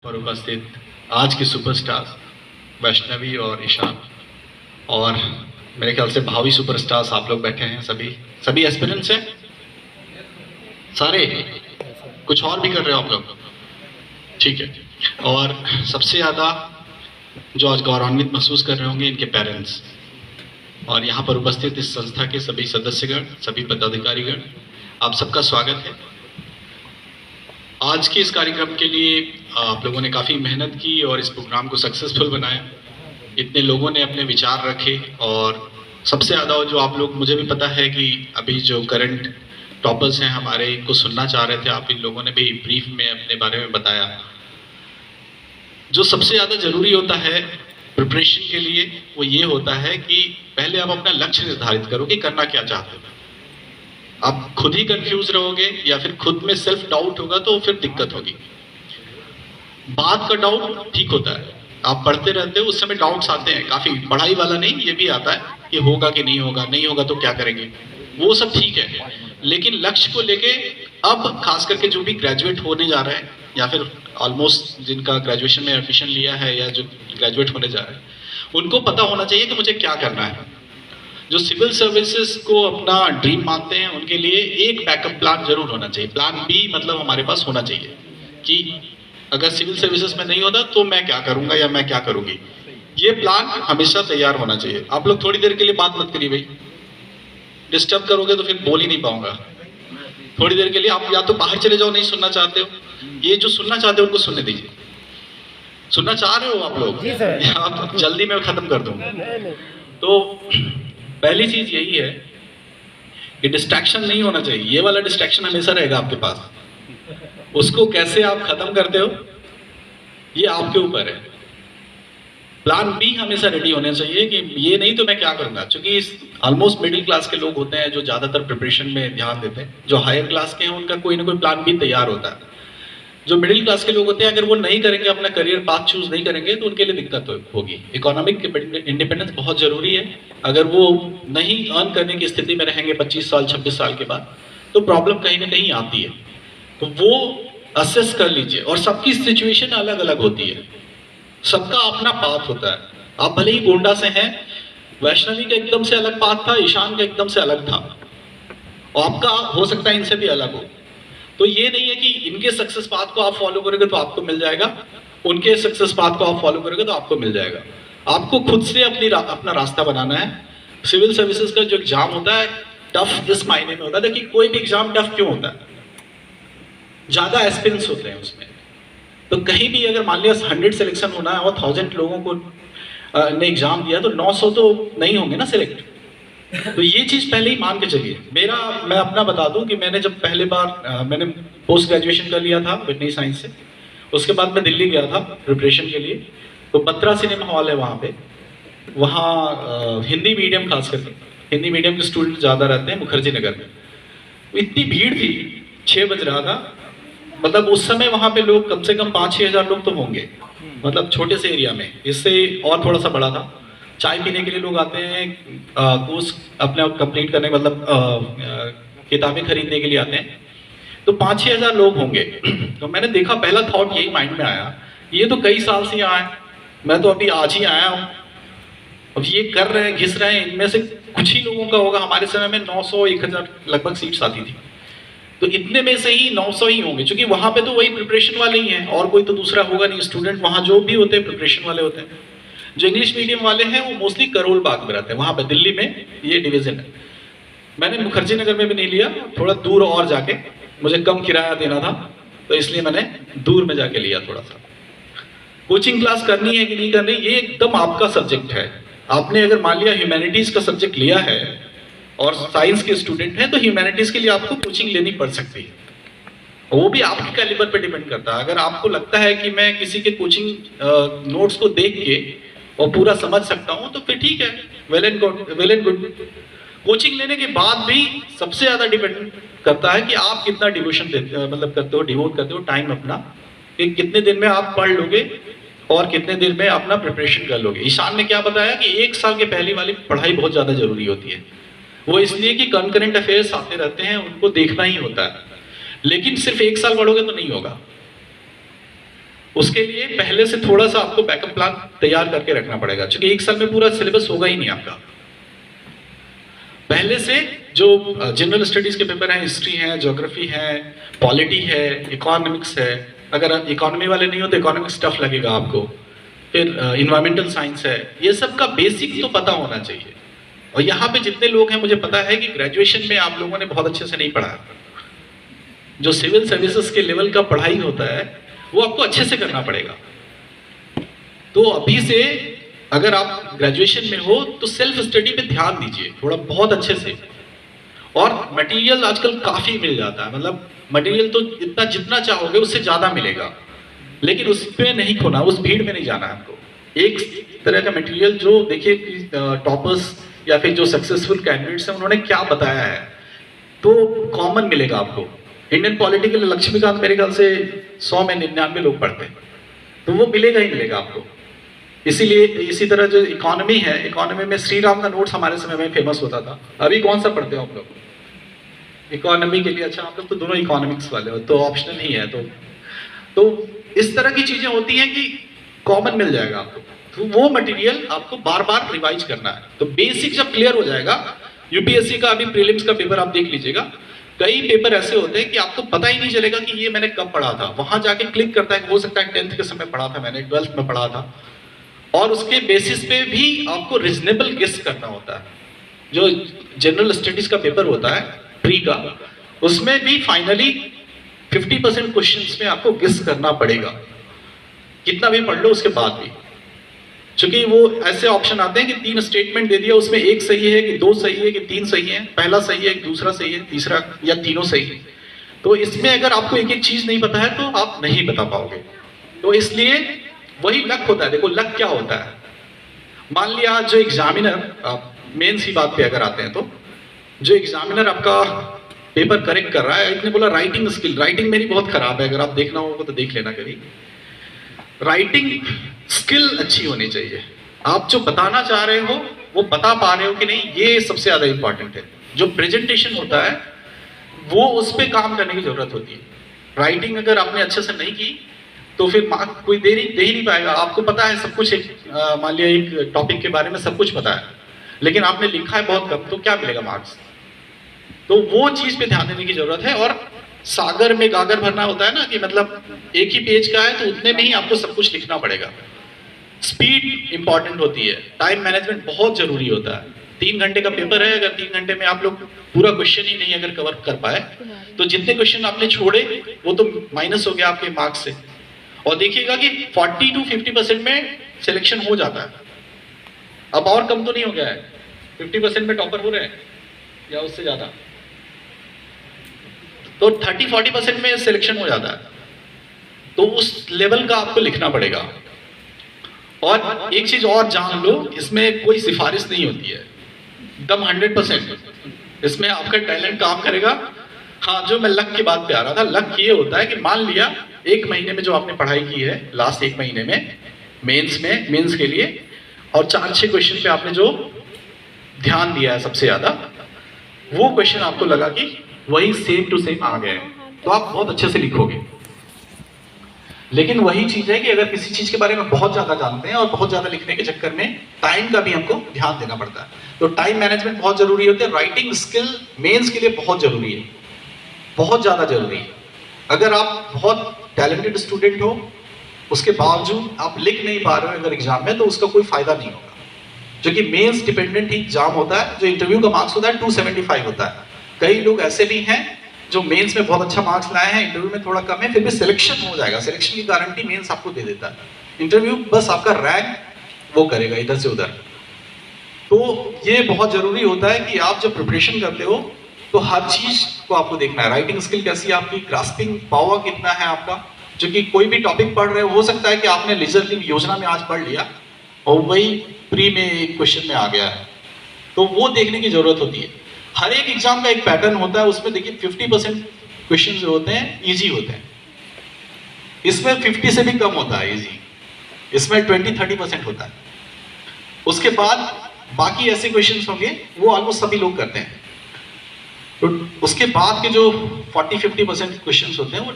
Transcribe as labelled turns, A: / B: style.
A: पर उपस्थित आज की सुपरस्टार्स वैष्णवी और ईशान, और मेरे ख्याल से भावी सुपरस्टार्स आप लोग बैठे हैं। सभी एस्पिरेंट्स हैं सारे। कुछ और भी कर रहे हो आप लोग? ठीक है। और सबसे ज़्यादा जो आज गौरवान्वित महसूस कर रहे होंगे इनके पेरेंट्स, और यहाँ पर उपस्थित इस संस्था के सभी सदस्यगण, सभी पदाधिकारीगण, आप सबका स्वागत है। आज के इस कार्यक्रम के लिए आप लोगों ने काफ़ी मेहनत की और इस प्रोग्राम को सक्सेसफुल बनाया। इतने लोगों ने अपने विचार रखे, और सबसे ज़्यादा जो आप लोग, मुझे भी पता है कि अभी जो करंट टॉपर्स हैं हमारे, इनको सुनना चाह रहे थे। आप इन लोगों ने भी ब्रीफ में अपने बारे में बताया। जो सबसे ज़्यादा ज़रूरी होता है प्रिपरेशन के लिए वो ये होता है कि पहले आप अपना लक्ष्य निर्धारित करो कि करना क्या चाहते हो। आप खुद ही कंफ्यूज रहोगे या फिर खुद में सेल्फ डाउट होगा तो फिर दिक्कत होगी। बात का डाउट ठीक होता है, आप पढ़ते रहते हो, उस समय डाउट्स आते हैं काफ़ी, पढ़ाई वाला नहीं, ये भी आता है कि होगा कि नहीं होगा, नहीं होगा तो क्या करेंगे, वो सब ठीक है। लेकिन लक्ष्य को लेके अब खास करके जो भी ग्रेजुएट होने जा रहे हैं या फिर ऑलमोस्ट जिनका ग्रेजुएशन में एडमिशन लिया है या जो ग्रेजुएट होने जा रहे हैं, उनको पता होना चाहिए कि मुझे क्या करना है। जो सिविल सर्विसेज को अपना ड्रीम मानते हैं उनके लिए एक बैकअप प्लान जरूर होना चाहिए। प्लान बी मतलब हमारे पास होना चाहिए कि अगर सिविल सर्विसेज में नहीं होता तो मैं क्या करूंगा या मैं क्या करूंगी। ये प्लान हमेशा तैयार होना चाहिए। आप लोग थोड़ी देर के लिए बात मत करिए भाई, डिस्टर्ब करोगे तो फिर बोल ही नहीं पाऊंगा। थोड़ी देर के लिए आप या तो बाहर चले जाओ, नहीं सुनना चाहते हो, ये जो सुनना चाहते हो उनको सुनने दीजिए। सुनना चाह रहे हो आप लोग? आप जल्दी मैं खत्म कर दूंगा। तो पहली चीज यही है कि डिस्ट्रैक्शन नहीं होना चाहिए। ये वाला डिस्ट्रैक्शन हमेशा रहेगा आपके पास, उसको कैसे आप खत्म करते हो ये आपके ऊपर है। प्लान बी हमेशा रेडी होना चाहिए कि ये नहीं तो मैं क्या करूंगा। क्योंकि ऑलमोस्ट मिडिल क्लास के लोग होते हैं जो ज्यादातर प्रिपरेशन में ध्यान देते हैं। जो हायर क्लास के हैं उनका कोई ना कोई प्लान बी तैयार होता है। जो मिडिल क्लास के लोग होते हैं, अगर वो नहीं करेंगे, अपना करियर पाथ चूज नहीं करेंगे, तो उनके लिए दिक्कत होगी। इकोनॉमिक इंडिपेंडेंस बहुत जरूरी है। अगर वो नहीं अर्न करने की स्थिति में रहेंगे 25 साल 26 साल के बाद, तो प्रॉब्लम कहीं ना कहीं आती है। तो वो असेस कर लीजिए। और सबकी सिचुएशन अलग अलग होती है, सबका अपना पाथ होता है। आप भले ही गोंडा से हैं, वैष्णवी का एकदम से अलग पाथ था, ईशान का एकदम से अलग था, और आपका हो सकता है इनसे भी अलग हो। तो ये नहीं है कि इनके सक्सेस पाथ को आप फॉलो करोगे तो आपको मिल जाएगा, उनके सक्सेस पाथ को आप फॉलो करोगे तो आपको मिल जाएगा। आपको खुद से अपना रास्ता बनाना है। सिविल सर्विसेज का जो एग्जाम होता है टफ इस मायने में होता है। देखिए कोई भी एग्जाम टफ क्यों होता है? ज्यादा एस्पिरेंट्स होते हैं उसमें। तो कहीं भी अगर मान लिया 100 सिलेक्शन होना है और 1000 लोगों को ने एग्जाम दिया तो 900 तो नहीं होंगे ना सिलेक्ट। तो ये चीज पहले ही मान के चलिए। मैं अपना बता दूं कि मैंने जब पहले बार मैंने पोस्ट ग्रेजुएशन कर लिया था वेटनरी साइंस से, उसके बाद मैं दिल्ली गया था प्रिपरेशन के लिए। तो बत्रा सिनेमा हॉल है वहाँ पे, वहाँ हिंदी मीडियम, खास करके हिंदी मीडियम के स्टूडेंट ज़्यादा रहते हैं मुखर्जी नगर में। इतनी भीड़ थी, 6 बज रहा था, मतलब उस समय वहाँ पे लोग कम से कम 5-6 हज़ार लोग तो होंगे, मतलब छोटे से एरिया में। इससे और थोड़ा सा बड़ा था। चाय पीने के लिए लोग आते हैं, कोर्स अपने कंप्लीट करने, मतलब किताबें खरीदने के लिए आते हैं। तो 5-6 हज़ार लोग होंगे। तो मैंने देखा, पहला थॉट यही माइंड में आया, ये तो कई साल से यहाँ है, मैं तो अभी आज ही आया हूँ। अब ये कर रहे हैं, घिस रहे हैं, इनमें से कुछ ही लोगों का होगा। हमारे समय में 900-1000 लगभग सीट्स आती थी, तो इतने में से ही 900 ही होंगे। क्योंकि वहाँ पे तो वही प्रिपरेशन वाले ही हैं, और कोई तो दूसरा होगा नहीं। स्टूडेंट वहाँ जो भी होते हैं प्रिपरेशन वाले होते हैं। जो इंग्लिश मीडियम वाले हैं वो मोस्टली करोल बाग में रहते हैं, वहाँ पे दिल्ली में ये डिवीजन है। मैंने मुखर्जी नगर में भी नहीं लिया, थोड़ा दूर और जाके, मुझे कम किराया देना था तो इसलिए मैंने दूर में जाके लिया थोड़ा सा। कोचिंग क्लास करनी है कि नहीं करनी, ये एकदम आपका सब्जेक्ट है। आपने अगर मान लिया ह्यूमैनिटीज का सब्जेक्ट लिया है और साइंस के स्टूडेंट हैं, तो ह्यूमैनिटीज के लिए आपको कोचिंग लेनी पड़ सकती है। वो भी आपके कैलिबर पे डिपेंड करता है। अगर आपको लगता है कि मैं किसी के कोचिंग नोट्स को देख के और पूरा समझ सकता हूँ, तो फिर ठीक है, वेल एंड गुड। कोचिंग लेने के बाद भी सबसे ज्यादा डिपेंड करता है कि आप कितना डिवोशन मतलब डिवोट करते हो टाइम अपना, कि कितने दिन में आप पढ़ लोगे और कितने दिन में अपना प्रिपरेशन कर लोगे। ईशान ने क्या बताया कि 1 साल के पहली वाली पढ़ाई बहुत ज्यादा जरूरी होती है। वो इसलिए कि करंट अफेयर्स आते रहते हैं, उनको देखना ही होता है। लेकिन सिर्फ 1 साल पढ़ोगे तो नहीं होगा। उसके लिए पहले से थोड़ा सा आपको बैकअप प्लान तैयार करके रखना पड़ेगा, क्योंकि एक साल में पूरा सिलेबस होगा ही नहीं आपका। पहले से जो जनरल स्टडीज के पेपर हैं, हिस्ट्री है, ज्योग्राफी है, पॉलिटी है, इकोनॉमिक्स है, अगर इकोनॉमी वाले नहीं हो तो इकोनॉमिक्स टफ लगेगा आपको, फिर इन्वायरमेंटल साइंस है, ये सब का बेसिक तो पता होना चाहिए। और यहाँ पे जितने लोग हैं मुझे पता है कि ग्रेजुएशन में आप लोगों ने बहुत अच्छे से नहीं पढ़ा। जो सिविल सर्विसेज के लेवल का पढ़ाई होता है वो आपको अच्छे से करना पड़ेगा। तो अभी से अगर आप ग्रेजुएशन में हो तो सेल्फ स्टडी पे ध्यान दीजिए थोड़ा बहुत अच्छे से। और मटेरियल आजकल काफ़ी मिल जाता है, मतलब मटेरियल तो इतना जितना चाहोगे उससे ज़्यादा मिलेगा, लेकिन उस पर नहीं खोना, उस भीड़ में नहीं जाना है हमको। एक तरह का मटेरियल जो देखिए टॉपर्स या फिर जो सक्सेसफुल कैंडिडेट्स हैं उन्होंने क्या बताया है तो कॉमन मिलेगा आपको। इंडियन पॉलिटी के लिए लक्ष्मीकांत मेरे ख्याल से 100 में 99 लोग पढ़ते हैं, तो वो मिलेगा ही मिलेगा आपको। इसीलिए इसी तरह जो इकोनॉमी है, इकोनॉमी में श्री राम का नोट्स हमारे समय में फेमस होता था। अभी कौन सा पढ़ते हो आप लोग इकोनॉमी के लिए? अच्छा, आप लोग तो दोनों इकोनॉमिक्स वाले हो, तो ऑप्शनल ही है। तो इस तरह की चीजें होती हैं कि कॉमन मिल जाएगा आपको, तो वो मटेरियल आपको बार बार रिवाइज करना है। तो बेसिक जब क्लियर हो जाएगा, यूपीएससी का अभी प्रीलिम्स का पेपर आप देख लीजिएगा, कई पेपर ऐसे होते हैं कि आपको पता ही नहीं चलेगा कि ये मैंने कब पढ़ा था। वहां जाके क्लिक करता है, हो सकता है 10th के समय पढ़ा था मैंने, 12th में पढ़ा था, और उसके बेसिस पे भी आपको रीजनेबल गेस करना होता है। जो जनरल स्टडीज का पेपर होता है प्री का, उसमें भी फाइनली 50% क्वेश्चंस में आपको गेस करना पड़ेगा, कितना भी पढ़ लो उसके बाद भी। क्योंकि वो ऐसे ऑप्शन आते हैं कि 3 स्टेटमेंट दे दिया, उसमें एक सही है कि 2 सही है कि 3 सही है, पहला सही है कि दूसरा सही है, तीसरा या तीनों सही है। तो इसमें अगर आपको एक एक चीज नहीं पता है तो आप नहीं बता पाओगे। तो इसलिए वही लक होता है। देखो लक क्या होता है, मान लिया जो एग्जामिनर, मेंस की बात पे अगर आते हैं, तो जो एग्जामिनर आपका पेपर करेक्ट कर रहा है, इसने बोला राइटिंग स्किल, राइटिंग मेरी बहुत खराब है, अगर आप देखना होगा तो देख लेना कभी। राइटिंग स्किल अच्छी होनी चाहिए, आप जो बताना चाह रहे हो वो बता पा रहे हो कि नहीं, ये सबसे ज्यादा इंपॉर्टेंट है। जो प्रेजेंटेशन होता है वो उस पर काम करने की जरूरत होती है। राइटिंग अगर आपने अच्छे से नहीं की तो फिर मार्क कोई दे ही नहीं पाएगा। आपको पता है सब कुछ, मान लिया एक टॉपिक के बारे में सब कुछ पता है, लेकिन आपने लिखा है बहुत कम, तो क्या मिलेगा मार्क्स? तो वो चीज पे ध्यान देने की जरूरत है। और सागर में गागर भरना होता है ना, कि मतलब एक ही पेज का है तो उतने में ही आपको सब कुछ लिखना पड़ेगा। स्पीड इंपॉर्टेंट होती है, टाइम मैनेजमेंट बहुत जरूरी होता है। 3 घंटे का पेपर है, अगर 3 घंटे में आप लोग पूरा क्वेश्चन ही नहीं अगर कवर कर पाए तो जितने क्वेश्चन आपने छोड़े वो तो माइनस हो गया आपके मार्क्स से। और देखिएगा कि 40 to 50% में सिलेक्शन हो जाता है। अब और कम तो नहीं हो गया है, 50% में टॉपर हो रहे हैं या उससे ज्यादा, तो 30-40% में सिलेक्शन हो जाता है। तो उस लेवल का आपको लिखना पड़ेगा। और एक चीज और जान लो, इसमें कोई सिफारिश नहीं होती है, एकदम 100% इसमें आपका टैलेंट काम करेगा। हाँ, जो मैं लक की बात पे आ रहा था, लक ये होता है कि मान लिया 1 महीने में जो आपने पढ़ाई की है, लास्ट 1 महीने में मेंस के लिए, और 4-6 क्वेश्चन पे आपने जो ध्यान दिया है सबसे ज्यादा, वो क्वेश्चन आपको लगा कि वही सेम टू सेम आ गए, तो आप बहुत अच्छे से लिखोगे। लेकिन वही चीज है कि अगर किसी चीज के बारे में बहुत ज्यादा जानते हैं और बहुत ज्यादा लिखने के चक्कर में टाइम का भी हमको ध्यान देना पड़ता है। तो टाइम मैनेजमेंट बहुत जरूरी होता है। राइटिंग स्किल मेंस के लिए बहुत जरूरी है, बहुत ज्यादा जरूरी है। अगर आप बहुत टैलेंटेड स्टूडेंट हो, उसके बावजूद आप लिख नहीं पा रहे हो अगर एग्जाम में, तो उसका कोई फायदा नहीं होगा। क्योंकि मेंस डिपेंडेंट ही एग्जाम होता है। जो इंटरव्यू का मार्क्स होता है 275 होता है। कई लोग ऐसे भी हैं जो मेंस में बहुत अच्छा मार्क्स लाए हैं, इंटरव्यू में थोड़ा कम है, फिर भी सिलेक्शन हो जाएगा। सिलेक्शन की गारंटी मेंस आपको दे देता है। इंटरव्यू बस आपका रैंक वो करेगा इधर से उधर। तो ये बहुत जरूरी होता है कि आप जब प्रिपरेशन करते हो तो हर चीज को आपको देखना है। राइटिंग स्किल कैसी है आपकी, ग्रास्पिंग पावर कितना है आपका। जो कि कोई भी टॉपिक पढ़ रहे हो सकता है कि आपने लेजरली योजना में आज पढ़ लिया और वही प्री में क्वेश्चन में आ गया है, तो वो देखने की जरूरत होती है। हर एक एग्जाम का एक पैटर्न होता है, उसमें देखिए 50% क्वेश्चन जो होते हैं इजी होते हैं, इसमें 50 से भी कम होता है इजी, इसमें 20-30% होता है। उसके बाद बाकी ऐसे क्वेश्चंस होंगे वो ऑलमोस्ट सभी लोग करते हैं। तो उसके बाद के जो 40-50% क्वेश्चंस होते हैं वो